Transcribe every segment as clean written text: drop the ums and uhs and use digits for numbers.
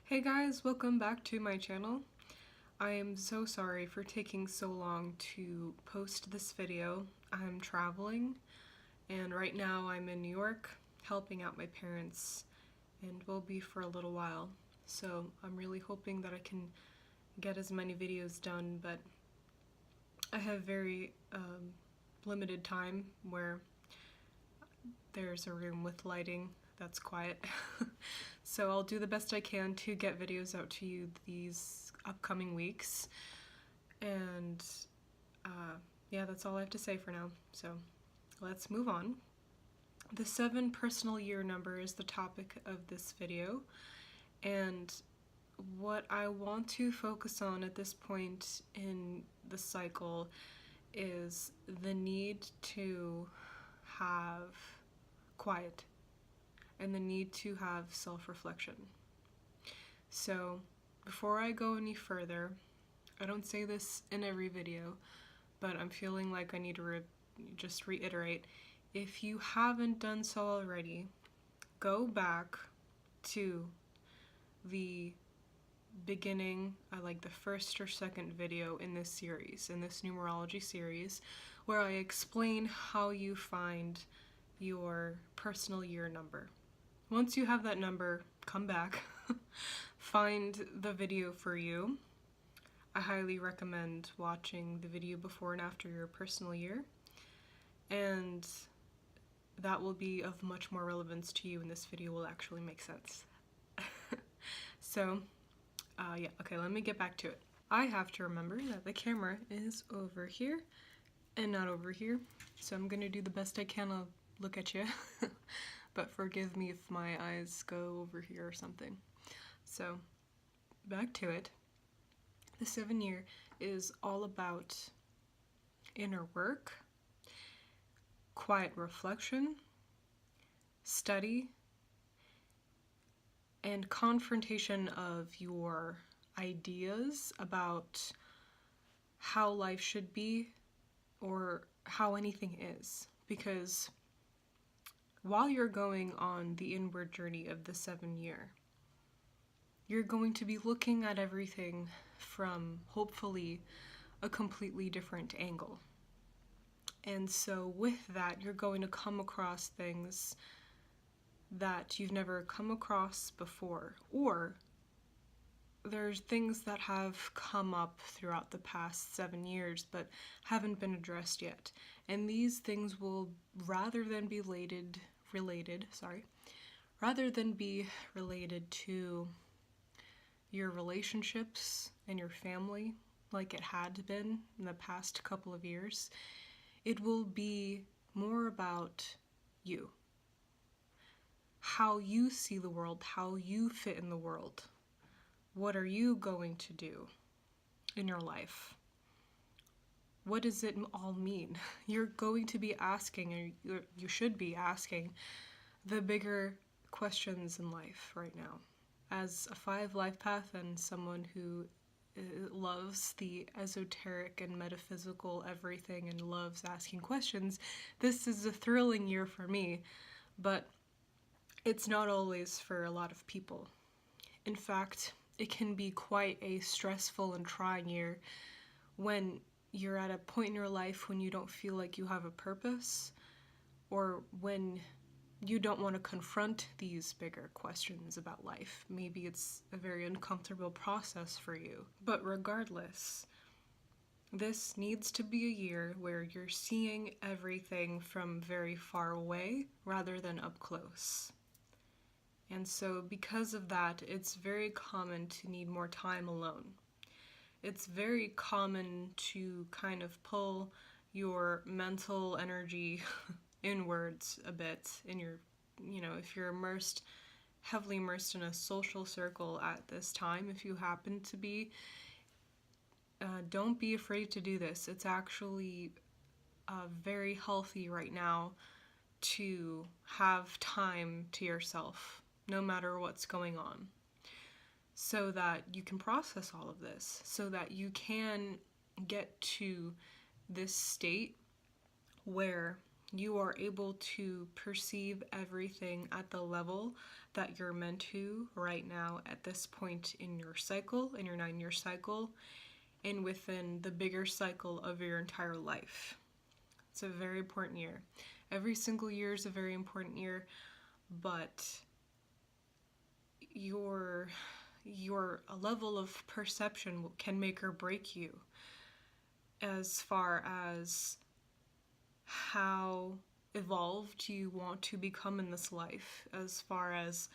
Hey guys, welcome back to my channel. I am so sorry for taking so long to post this video. I'm traveling and right now I'm in New York helping out my parents and will be for a little while. So I'm really hoping that I can get as many videos done, but I have very limited time where there's a room with lighting that's quiet. So I'll do the best I can to get videos out to you these upcoming weeks. And yeah, that's all I have to say for now. So let's move on. The 7 personal year number is the topic of this video. And what I want to focus on at this point in the cycle is the need to have quiet and the need to have self-reflection. So before I go any further, I don't say this in every video, but I'm feeling like I need to just reiterate, if you haven't done so already, go back to the beginning, like the first or second video in this series, in this numerology series, where I explain how you find your personal year number. Once you have that number, come back, find the video for you. I highly recommend watching the video before and after your personal year, and that will be of much more relevance to you, and this video will actually make sense. So, yeah, okay, let me get back to it. I have to remember that the camera is over here and not over here, so I'm gonna do the best I can. I'll look at you. But forgive me if my eyes go over here or something. So, back to it. The 7 year is all about inner work, quiet reflection, study, and confrontation of your ideas about how life should be or how anything is. Because while you're going on the inward journey of the 7 year, you're going to be looking at everything from, hopefully, a completely different angle. And so with that, you're going to come across things that you've never come across before, or there's things that have come up throughout the past 7 years but haven't been addressed yet. And these things will, rather than be related to your relationships and your family like it had been in the past couple of years, it will be more about you. How you see the world, how you fit in the world. What are you going to do in your life? What does it all mean? You're going to be asking, or you should be asking, the bigger questions in life right now. As a 5 life path and someone who loves the esoteric and metaphysical everything and loves asking questions, this is a thrilling year for me, but it's not always for a lot of people. In fact, it can be quite a stressful and trying year when you're at a point in your life when you don't feel like you have a purpose, or when you don't want to confront these bigger questions about life. Maybe it's a very uncomfortable process for you. But regardless, this needs to be a year where you're seeing everything from very far away rather than up close. And so because of that, it's very common to need more time alone. It's very common to kind of pull your mental energy inwards a bit in your, if you're heavily immersed in a social circle at this time, if you happen to be, don't be afraid to do this. It's actually very healthy right now to have time to yourself, no matter what's going on, so that you can process all of this, so that you can get to this state where you are able to perceive everything at the level that you're meant to right now at this point in your cycle, in your 9-year cycle, and within the bigger cycle of your entire life. It's a very important year. Every single year is a very important year, but your level of perception can make or break you as far as how evolved you want to become in this life, as far as,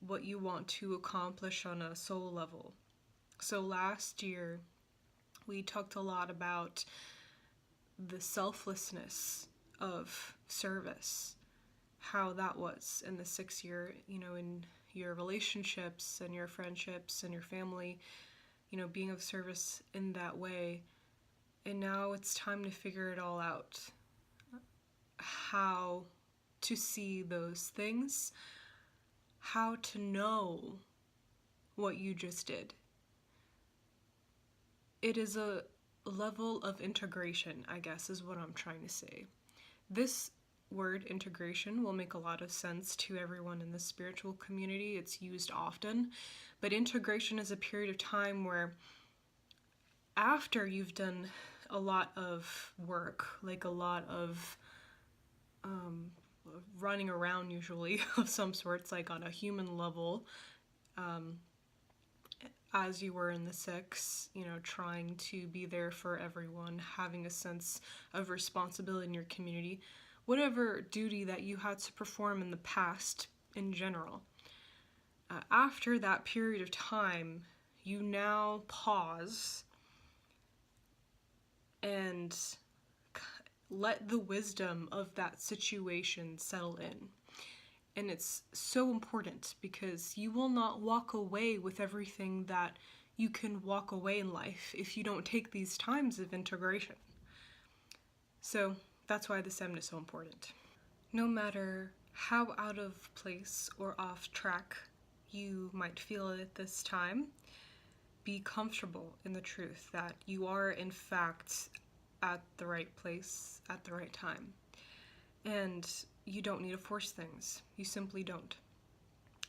what you want to accomplish on a soul level. So last year, we talked a lot about the selflessness of service, how that was in the 6th year, in your relationships and your friendships and your family, being of service in that way. And now it's time to figure it all out. How to see those things, how to know what you just did. It is a level of integration, I guess, is what I'm trying to say. This word integration will make a lot of sense to everyone in the spiritual community. It's used often, but integration is a period of time where after you've done a lot of work, like a lot of running around usually of some sorts, like on a human level, as you were in the 6, trying to be there for everyone, having a sense of responsibility in your community, whatever duty that you had to perform in the past in general. After that period of time, you now pause and let the wisdom of that situation settle in. And it's so important because you will not walk away with everything that you can walk away in life if you don't take these times of integration. So that's why this segment is so important. No matter how out of place or off track you might feel at this time, be comfortable in the truth that you are in fact at the right place at the right time. And you don't need to force things. You simply don't.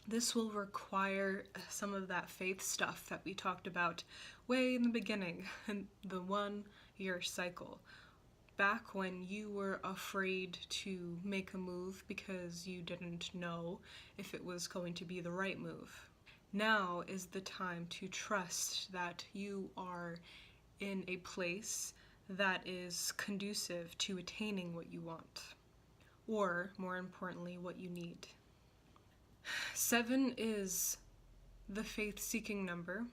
This will require some of that faith stuff that we talked about way in the beginning, in the 1-year cycle. Back when you were afraid to make a move because you didn't know if it was going to be the right move. Now is the time to trust that you are in a place that is conducive to attaining what you want. Or, more importantly, what you need. 7 is the faith-seeking number,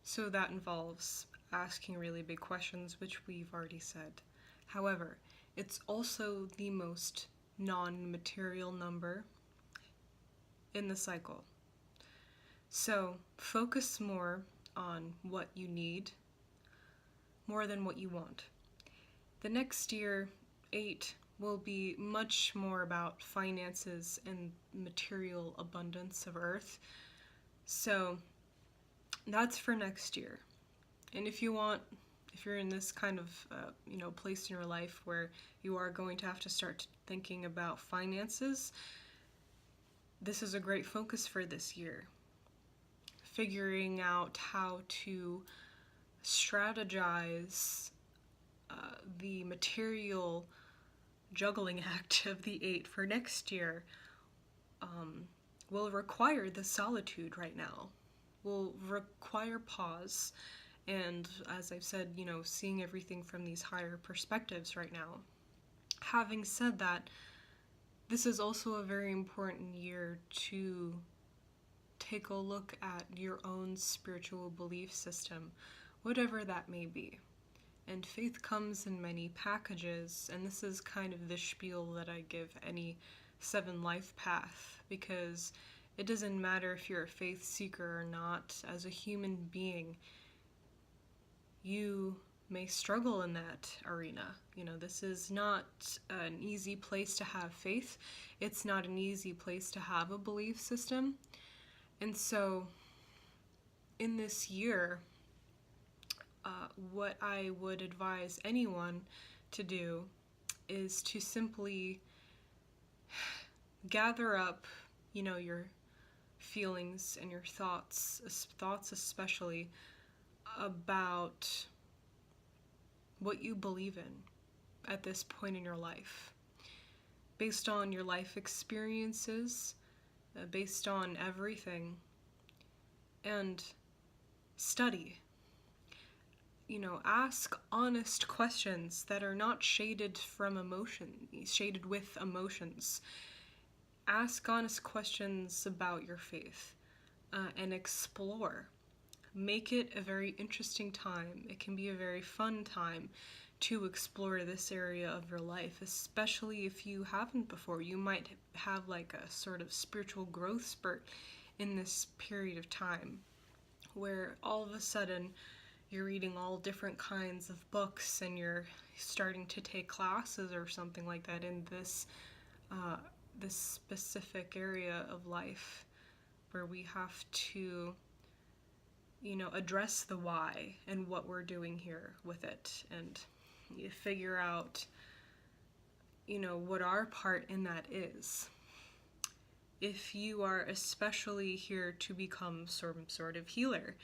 so that involves asking really big questions, which we've already said. However, it's also the most non-material number in the cycle. So, focus more on what you need, more than what you want. The next year, 8, will be much more about finances and material abundance of earth. So that's for next year. And if you're in this kind of place in your life where you are going to have to start thinking about finances, this is a great focus for this year. Figuring out how to strategize the material juggling act of the 8 for next year will require the solitude right now, will require pause, and as I've said, seeing everything from these higher perspectives right now. Having said that, this is also a very important year to take a look at your own spiritual belief system, whatever that may be. And faith comes in many packages, and this is kind of the spiel that I give any 7 life path, because it doesn't matter if you're a faith seeker or not. As a human being, you may struggle in that arena. This is not an easy place to have faith. It's not an easy place to have a belief system. And so, in this year, what I would advise anyone to do is to simply gather up, your feelings and your thoughts especially about what you believe in at this point in your life, based on your life experiences, based on everything, and study. Ask honest questions that are not shaded with emotions. Ask honest questions about your faith, and explore. Make it a very interesting time. It can be a very fun time to explore this area of your life, especially if you haven't before. You might have like a sort of spiritual growth spurt in this period of time where all of a sudden you're reading all different kinds of books and you're starting to take classes or something like that in this specific area of life, where we have to address the why and what we're doing here with it, and you figure out what our part in that is. If you are especially here to become some sort of healer,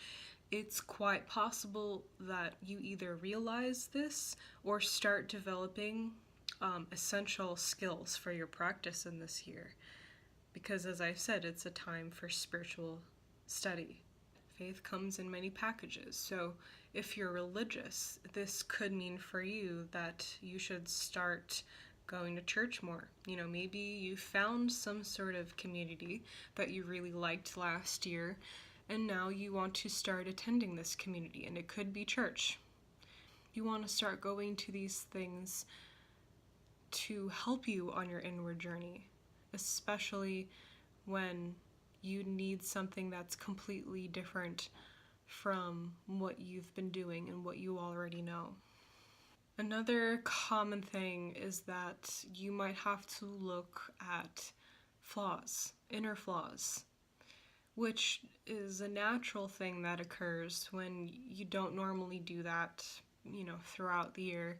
it's quite possible that you either realize this or start developing essential skills for your practice in this year. Because as I've said, it's a time for spiritual study. Faith comes in many packages. So if you're religious, this could mean for you that you should start going to church more. Maybe you found some sort of community that you really liked last year, and now you want to start attending this community, and it could be church. You want to start going to these things to help you on your inward journey, especially when you need something that's completely different from what you've been doing and what you already know. Another common thing is that you might have to look at flaws, inner flaws, which is a natural thing that occurs when you don't normally do that, throughout the year.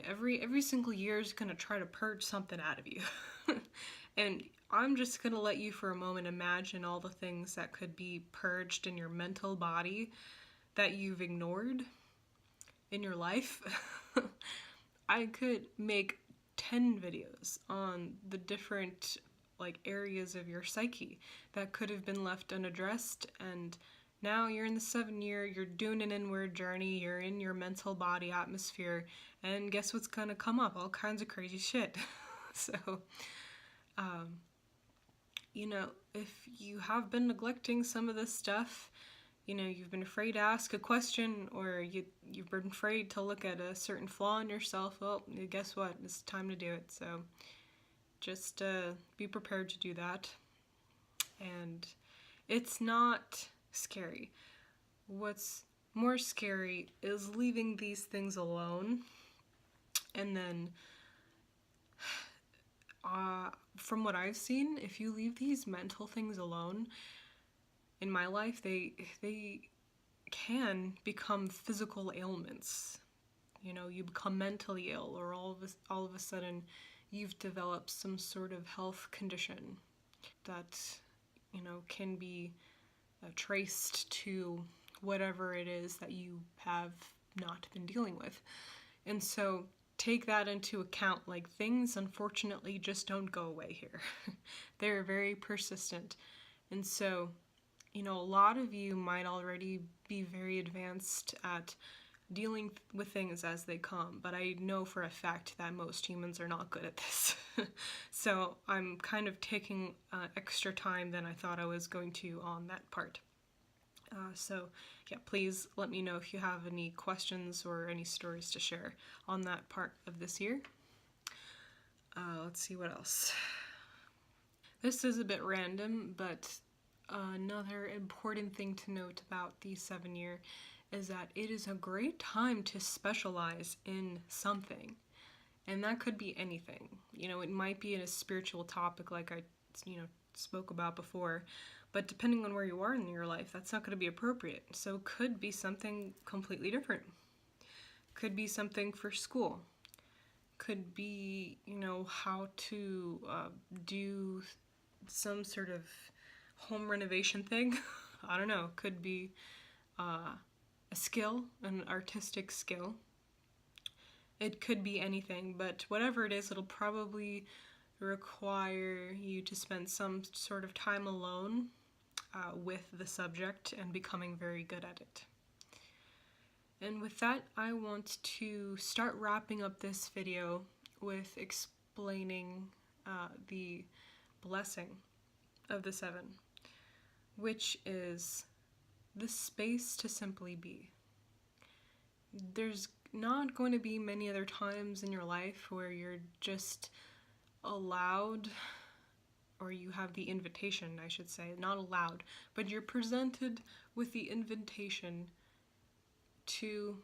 Every single year is going to try to purge something out of you. And I'm just going to let you for a moment imagine all the things that could be purged in your mental body that you've ignored in your life. I could make 10 videos on the different areas of your psyche that could have been left unaddressed, and now you're in the 7th year, you're doing an inward journey, you're in your mental body atmosphere, and guess what's gonna come up? All kinds of crazy shit. So, if you have been neglecting some of this stuff, you've been afraid to ask a question, or you've been afraid to look at a certain flaw in yourself, well, guess what? It's time to do it. So just be prepared to do that. And it's not scary. What's more scary is leaving these things alone, and then from what I've seen, if you leave these mental things alone, in my life, they can become physical ailments. You become mentally ill, or all of a sudden you've developed some sort of health condition that can be traced to whatever it is that you have not been dealing with. And so take that into account. Things unfortunately just don't go away here. They're very persistent. And so a lot of you might already be very advanced at dealing with things as they come, but I know for a fact that most humans are not good at this. So I'm kind of taking extra time than I thought I was going to on that part. So yeah, please let me know if you have any questions or any stories to share on that part of this year. Let's see what else. This is a bit random, but another important thing to note about the 7 year is that it is a great time to specialize in something. And that could be anything. It might be in a spiritual topic like I, spoke about before, but depending on where you are in your life, that's not going to be appropriate. So it could be something completely different. Could be something for school. could be, how to do some sort of home renovation thing. I don't know. Could be a skill, an artistic skill. It could be anything, but whatever it is, it'll probably require you to spend some sort of time alone with the subject and becoming very good at it. And with that, I want to start wrapping up this video with explaining the blessing of the 7, which is the space to simply be. There's not going to be many other times in your life where you're just allowed, or you have the invitation, I should say, not allowed, but you're presented with the invitation to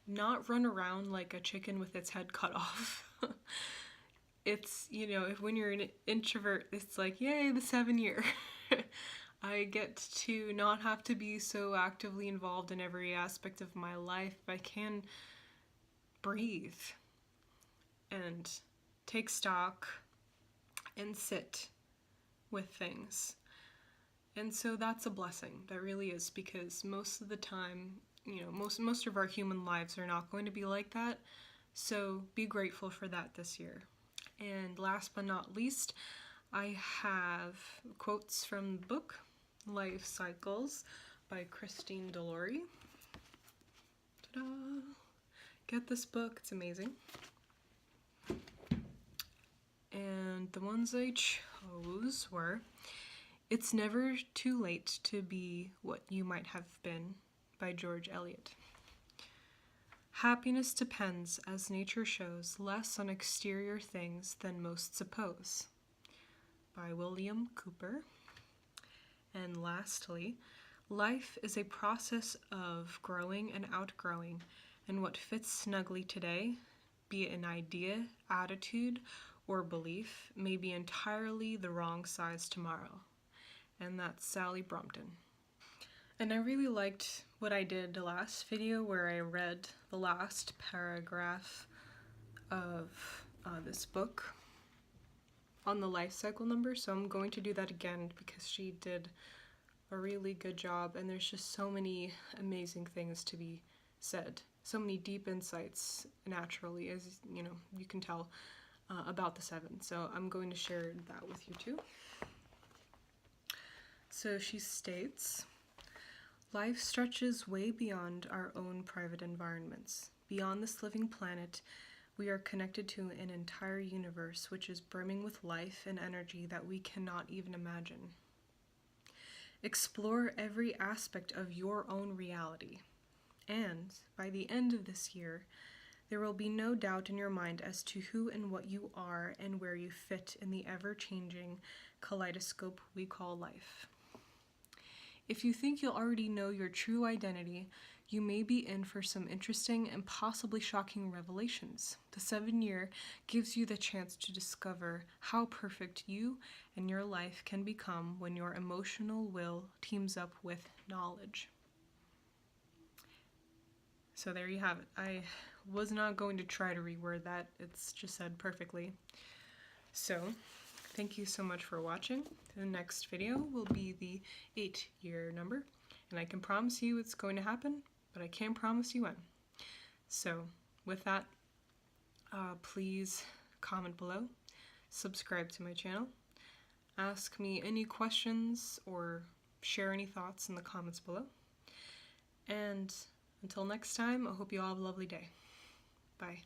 not run around like a chicken with its head cut off. It's, if when you're an introvert, it's like, yay, the 7 year. I get to not have to be so actively involved in every aspect of my life. I can breathe and take stock and sit with things. And so that's a blessing. That really is, because most of the time, most of our human lives are not going to be like that. So be grateful for that this year. And last but not least, I have quotes from the book Life Cycles by Christine Delory. Ta-da! Get this book, it's amazing. And the ones I chose were It's Never Too Late to Be What You Might Have Been by George Eliot. Happiness depends, as nature shows, less on exterior things than most suppose by William Cooper. And lastly, life is a process of growing and outgrowing, and what fits snugly today, be it an idea, attitude, or belief, may be entirely the wrong size tomorrow. And that's Sally Brompton. And I really liked what I did the last video where I read the last paragraph of this book on the life cycle number, so I'm going to do that again because she did a really good job, and there's just so many amazing things to be said, so many deep insights naturally, as you can tell, about the 7. So I'm going to share that with you too. So she states, life stretches way beyond our own private environments. Beyond this living planet, we are connected to an entire universe which is brimming with life and energy that we cannot even imagine. Explore every aspect of your own reality, and by the end of this year, there will be no doubt in your mind as to who and what you are and where you fit in the ever-changing kaleidoscope we call life. If you think you'll already know your true identity, you may be in for some interesting and possibly shocking revelations. The 7 year gives you the chance to discover how perfect you and your life can become when your emotional will teams up with knowledge. So there you have it. I was not going to try to reword that. It's just said perfectly. So thank you so much for watching. The next video will be the 8 year number, and I can promise you it's going to happen, but I can't promise you when. So with that, please comment below, subscribe to my channel, ask me any questions, or share any thoughts in the comments below. And until next time, I hope you all have a lovely day. Bye.